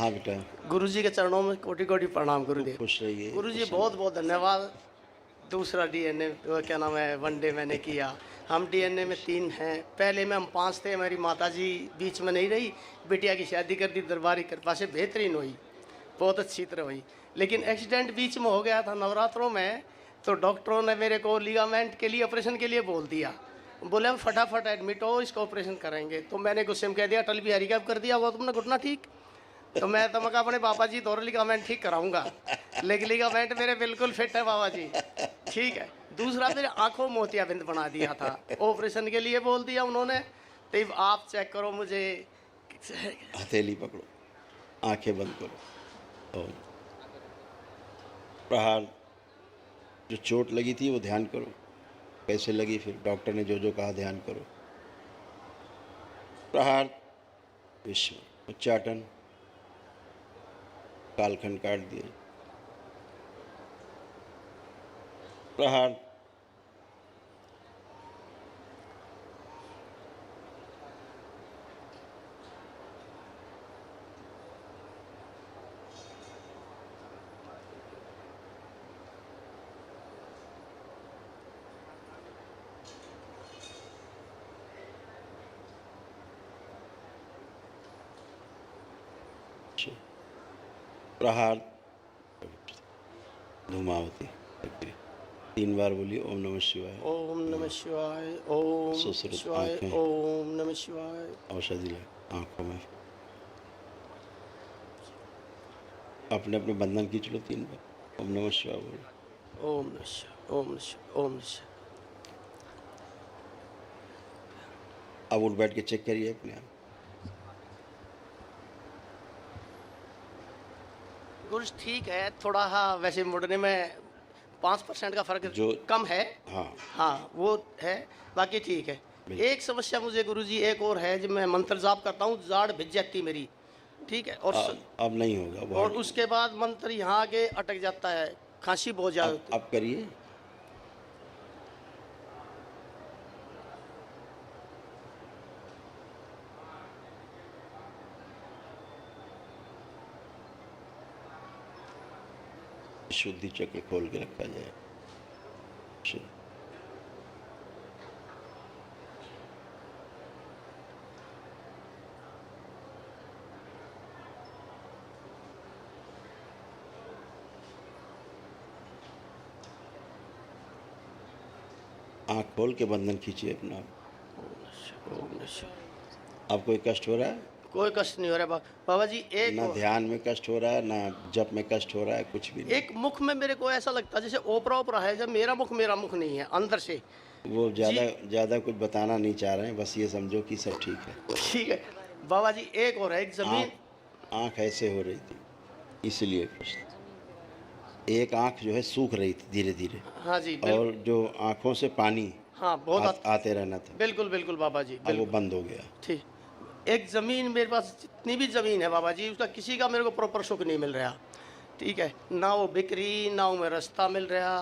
हाँ बेटा, गुरुजी के चरणों में कोटि कोटि प्रणाम गुरुदेव। खुश रहिए। गुरुजी बहुत बहुत धन्यवाद। दूसरा डीएनए क्या नाम है, वनडे मैंने किया। हम डीएनए में 3 हैं, पहले में हम 5 थे। हमारी माताजी बीच में नहीं रही, बिटिया की शादी कर दी, दरबारी कृपा से बेहतरीन हुई, बहुत अच्छी तरह हुई। लेकिन एक्सीडेंट बीच में हो गया था नवरात्रों में, तो डॉक्टरों ने मेरे को लिगामेंट के लिए, ऑपरेशन के लिए बोल दिया। बोले हम फटाफट एडमिट हो, इसका ऑपरेशन करेंगे। तो मैंने गुस्से में कह दिया अटल बिहारी का कर दिया, वो तुमने घुटना ठीक। तो मैं तो मैं अपने पापा जी दौर लिगामेंट ठीक कराऊंगा, लेकिन लिगामेंट मेरे बिल्कुल फिट है बाबा जी, ठीक है। दूसरा मेरे आंखों मोतियाबिंद बना दिया था, ऑपरेशन के लिए बोल दिया उन्होंने। तो आप चेक करो मुझे। हथेली पकड़ो, आंखें बंद करो और प्रहार, जो चोट लगी थी वो ध्यान करो, कैसे लगी, फिर डॉक्टर ने जो जो कहा ध्यान करो। प्रहार, विश्व उच्चाटन, कालखंड काट दिए। प्रहार, प्रहार, धूमावती। 3 बार बोलिए ओम नमः शिवाय। ओम नमः शिवाय, ओम सुश्रुत शिवाय, आँखें, ओम नमः शिवाय। औषधि लगे आँखों में। अपने अपने बंधन खींच लो 3 बार, ओम नमः शिवाय बोलो। ओम नमः शिवाय, ओम नमः शिवाय, ओम नमः शिवाय। अब उठ बैठ के चेक करिए अपने आप। गुरुज ठीक है, थोड़ा हाँ वैसे मुड़ने में 5% का फर्क जो कम है। हाँ हाँ वो है, बाकी ठीक है। एक समस्या मुझे गुरुजी एक और है, जब मैं मंत्र जाप करता हूँ जाड़ भिज जाती मेरी, ठीक है। अब नहीं होगा और बहुत। उसके बाद मंत्र यहाँ आके अटक जाता है, खांसी बहुत ज़्यादा होती है। अब करिए। शुद्धि चक्र खोल के रखा जाए। आँख खोल के बंधन खींचिए अपना। आप कोई कष्ट हो रहा है? कोई कष्ट नहीं हो रहा बाबा जी। एक ना ध्यान में कष्ट हो रहा है, ना जप में कष्ट हो रहा है, कुछ भी नहीं। एक मुख में मेरे को ऐसा लगता है जैसे ओपरा ओपरा है, जब मेरा मुख नहीं है अंदर से। वो ज़्यादा कुछ बताना नहीं चाह रहे हैं, बस ये समझो कि सब ठीक है। ठीक है बाबा जी। एक और है, एक जमीन। आँख ऐसे हो रही थी इसलिए कष्ट। एक आँख जो है सूख रही थी धीरे धीरे। हाँ जी और जो आँखों से पानी हाँ बहुत आते रहना था, बिल्कुल बिल्कुल बाबा जी, अब वो बंद हो गया। ठीक। एक ज़मीन मेरे पास, जितनी भी ज़मीन है बाबा जी, उसका किसी का मेरे को प्रॉपर सुख नहीं मिल रहा, ठीक है। ना वो बिक्री, ना वो मेरा रास्ता मिल रहा,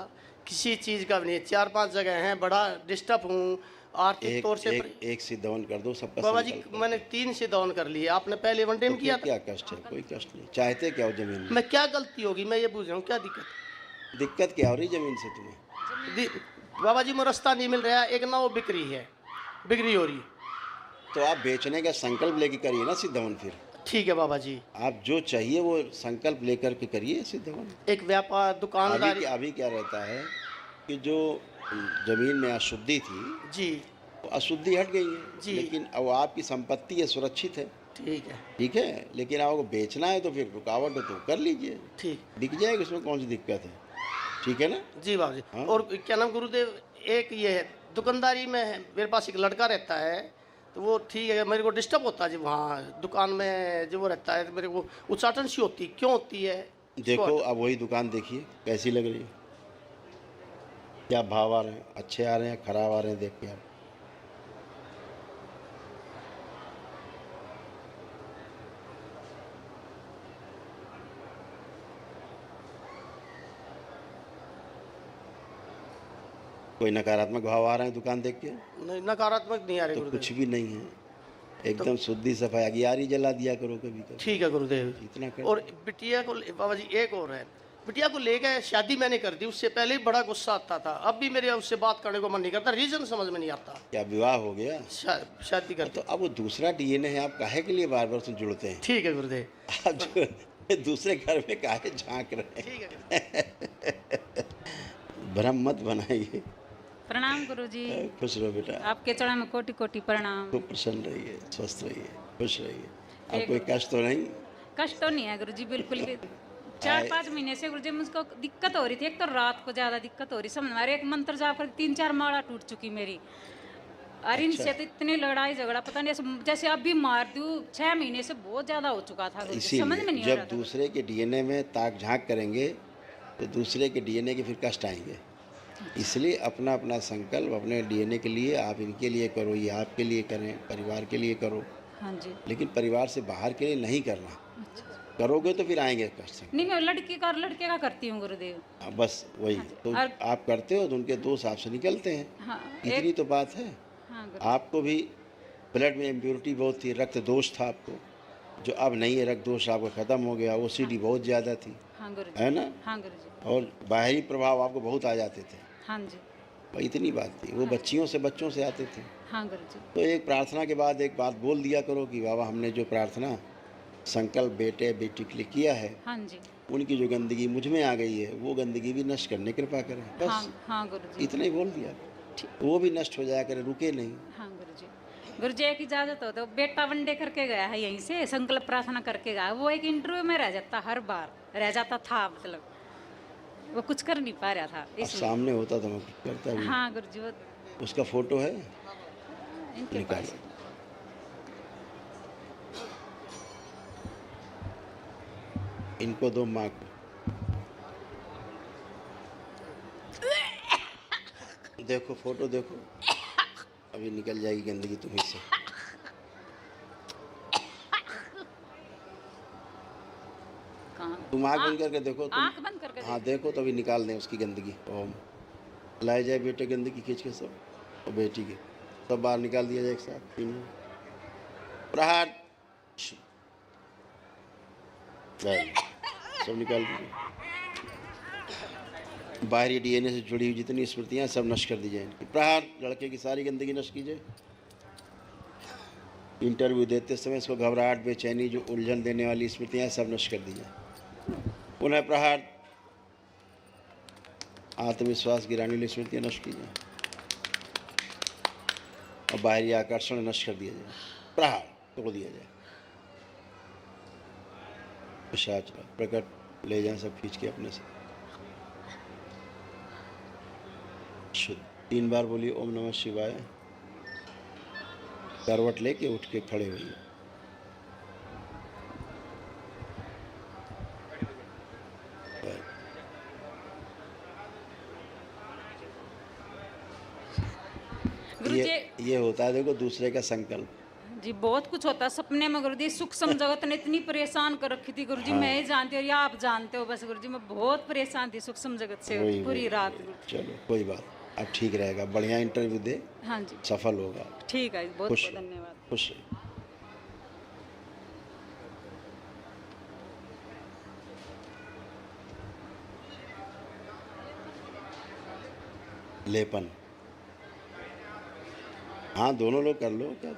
किसी चीज़ का भी नहीं। 4-5 जगह हैं, बड़ा डिस्टर्ब हूँ आर्थिक तौर से। एक सिद्धवन कर दो सबका बाबा जी संकल्प। मैंने 3 से डाउन कर लिए, आपने पहले 1 टाइम तो किया क्या कष्ट है? कोई कष्ट नहीं। चाहते क्या हो जमीन में? मैं क्या गलती होगी, मैं ये पूछ रहा हूँ, क्या दिक्कत क्या हो रही जमीन से तुम्हें? बाबा जी मुझे रास्ता नहीं मिल रहा। एक ना वो बिक्री है, बिक्री हो रही। तो आप बेचने का संकल्प लेके करिए ना सिद्धवन। फिर ठीक है बाबा जी, आप जो चाहिए वो संकल्प लेकर के करिए सिद्धवन। एक व्यापार दुकानदारी। अभी क्या रहता है कि जो जमीन में अशुद्धि थी जी वो अशुद्धि हट गई है, जी लेकिन अब आपकी संपत्ति है, सुरक्षित है। ठीक है ठीक है, लेकिन आपको बेचना है तो फिर रुकावट है तो कर लीजिए, ठीक। बिक जाएगा, उसमें कौन सी दिक्कत है? ठीक है ना? जी बाबा जी। हाँ। और क्या नाम गुरुदेव, एक ये है दुकानदारी में है, मेरे पास एक लड़का रहता है, तो वो ठीक है, मेरे को डिस्टर्ब होता है जब वहाँ दुकान में जब वो रहता है, तो मेरे को उच्चाटन सी होती, क्यों होती है? देखो अब वही दुकान देखिए कैसी लग रही है, क्या भाव आ रहे हैं, अच्छे आ रहे हैं, खराब आ रहे हैं, देख के आप। कोई नकारात्मक भाव आ रहे हैं दुकान देख के? नहीं, नकारात्मक नहीं आ रहे तो गुरुदेव। कुछ भी नहीं है। एकदम शुद्धि सफाई, अगियारी जला दिया करो कभी कभी, ठीक है गुरुदेव। इतना कर। और बिटिया को बाबा जी एक और है, बिटिया को लेकर शादी मैंने कर दी, उससे पहले ही बड़ा गुस्सा आता था, अब भी मेरे उससे बात करने को मन नहीं करता, रीजन समझ में नहीं आता। क्या विवाह हो गया? शादी कर तो अब वो दूसरा डीएनए है, आप काहे के लिए बार बार उसमें जुड़ते हैं? ठीक है गुरुदेव। आप जो दूसरे घर में काहे झांक रहे ठीक है हैं? भ्रम मत बनाइए। प्रणाम गुरुजी। खुश रहो बेटा, आपके चरण में कोटि कोटि प्रणाम। खूब प्रसन्न रहिए, स्वस्थ रहिए, खुश रहिए। अब एक- कोई कष्ट तो नहीं? कष्ट तो नहीं है गुरुजी, बिल्कुल भी। 4-5 महीने से गुरुजी मुझको दिक्कत हो रही थी, एक तो रात को ज़्यादा दिक्कत हो रही, समझ में एक मंत्र जाप कर 3-4 माला टूट चुकी मेरी। और इनसे तो इतनी लड़ाई झगड़ा पता नहीं, जैसे अब भी मार दूँ, 6 महीने से बहुत ज़्यादा हो चुका था गुरुजी, समझ में इसीलिए नहीं आ रहा जब था। दूसरे के डीएनए में ताक झांक करेंगे तो दूसरे के डीएनए के फिर कष्ट आएंगे। इसलिए अपना अपना संकल्प अपने डीएनए के लिए, आप इनके लिए करो, ये आपके लिए करें, परिवार के लिए करो, हाँ जी। लेकिन परिवार से बाहर के लिए नहीं करना। करोगे तो फिर आएंगे कष्ट। नहीं, मैं लड़के का करती हूँ गुरुदेव। बस वही तो और- आप करते हो तो उनके दोष आपसे निकलते हैं। हाँ इतनी तो बात है। हाँ गुरु। आपको भी ब्लड में इम्प्योरिटी बहुत थी, रक्त दोष था आपको, जो अब नहीं है, रक्त दोष आपका ख़त्म हो गया। ओसीडी बहुत ज़्यादा थी, हाँ गुरुजी। है ना? हाँ गुरुजी। और बाहरी प्रभाव आपको बहुत आ जाते थे, हाँ जी। और इतनी बात थी। वो बच्चों से आते थे। हाँ गुरुजी। तो एक प्रार्थना के बाद एक बात बोल दिया करो कि बाबा हमने जो प्रार्थना संकल्प बेटे बेटी के लिए किया है, हाँ जी। उनकी जो गंदगी मुझ में आ गई है वो गंदगी भी नष्ट करने की कृपा करें। बस हाँ हाँ गुरुजी। इतना ही बोल दिया, वो भी नष्ट हो जाया करे, रुके नहीं। हाँ गुरुजी। गुरुजी एक इजाजत हो तो बेटा वनडे करके गया है यहीं से, संकल्प प्रार्थना करके गया, वो एक इंटरव्यू में रह जाता, हर बार रह जाता था, मतलब वो कुछ कर नहीं पा रहा था अब इसलिए। सामने होता तो मैं कुछ करता भी। हाँ गुरुजी। वो उसका फोटो है, इनके निकाल। पास इनको दो माँ को। देखो फोटो देखो, अभी निकल जाएगी गंदगी तुम्हीं से। कहाँ? तुम आँख बंद करके देखो, आँख तुम बंद करके हाँ देखो तो अभी निकाल दें उसकी गंदगी। ओम लाए जाए बेटे गंदगी खींच के सब, और बेटी के सब बाहर निकाल दिया जाए एक साथ। तीनों प्रहार सब निकाल दीजिए। बाहरी डीएनए से जुड़ी हुई जितनी स्मृतियाँ सब नष्ट कर दी जाए इनकी। प्रहार लड़के की सारी गंदगी नष्ट कीजिए। इंटरव्यू देते समय इसको घबराहट बेचैनी जो उलझन देने वाली स्मृतियाँ सब नष्ट कर दी जाए। पुनः प्रहार आत्मविश्वास गिराने वाली स्मृतियाँ नष्ट की जाए और बाहरी आकर्षण नष्ट कर दिया जाए। प्रहार तोड़ दिया जाए। पिशाच प्रकट ले जाएं सब खींच के अपने से। शुद्ध 3 बार बोलिए ओम नमः शिवाय। करवट लेके उठ के खड़े होइए। गुरुजी। ये होता है देखो दूसरे का संकल्प। जी बहुत कुछ होता है सपने में गुरुजी, सूक्ष्म जगत ने इतनी परेशान कर रखी थी गुरुजी, मैं ही जानती हूँ और ये आप जानते हो बस गुरुजी, मैं बहुत परेशान थी सूक्ष्म जगत से वही पूरी रात। चलो कोई बात, अब ठीक रहेगा। बढ़िया इंटरव्यू दे, हाँ जी सफल होगा। ठीक है, बहुत खुश बहुत रहो। धन्यवाद। खुश रहिए। लेपन हाँ दोनों लोग कर लो, क्या